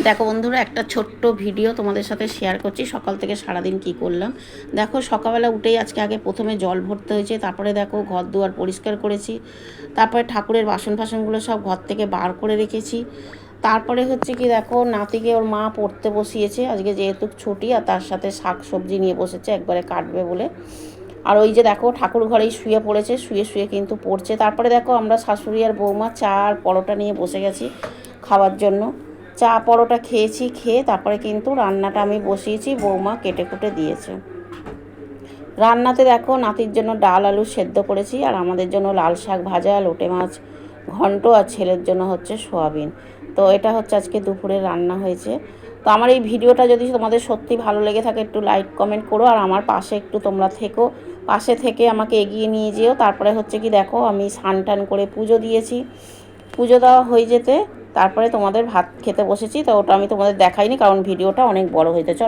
দেখো বন্ধুরা, একটা ছোট্ট ভিডিও তোমাদের সাথে শেয়ার করছি সকাল থেকে সারাদিন কি করলাম। দেখো সকালবেলা উঠেই আজকে আগে প্রথমে জল ভরতে হয়েছে, তারপরে দেখো ঘর দুয়ার পরিষ্কার করেছি, তারপরে ঠাকুরের বাসন ফাসনগুলো সব ঘর থেকে বার করে রেখেছি। তারপরে হচ্ছে কি দেখো, নাতিকে ওর মা পড়তে বসিয়েছে, আজকে যেহেতু ছুটি, আর তার সাথে শাক সবজি নিয়ে বসেছে একবারে কাটবে বলে। আর ওই যে দেখো ঠাকুর ঘরেই শুয়ে পড়েছে, শুয়ে শুয়ে কিন্তু পড়ছে। তারপরে দেখো আমরা শাশুড়ি আর বৌমা চা আর পরোটা নিয়ে বসে গেছি খাওয়ার জন্য। চা পরোটা খেয়েছি, খেয়ে তারপরে কিন্তু রান্নাটা আমি বসিয়েছি, বৌমা কেটে কুটে দিয়েছে। রান্নাতে দেখো নাতির জন্য ডাল আলু সেদ্ধ করেছি, আর আমাদের জন্য লাল শাক ভাজা, লোটে মাছ ঘন্ট, আর ছেলের জন্য হচ্ছে সোয়াবিন। তো এটা হচ্ছে আজকে দুপুরের রান্না হয়েছে। তো আমার এই ভিডিওটা যদি তোমাদের সত্যি ভালো লেগে থাকে একটু লাইক কমেন্ট করো, আর আমার পাশে একটু তোমরা থেকো, পাশে থেকে আমাকে এগিয়ে নিয়ে যেও। তারপরে হচ্ছে কি দেখো আমি স্নান টান করে পুজো দিয়েছি, পুজো দেওয়া হয়ে যেতে তারপরে তোমাদের ভাত খেতে বসেছি। তো ওটা আমি তোমাদের দেখাইনি, কারণ ভিডিওটা অনেক বড় হয়ে যেত।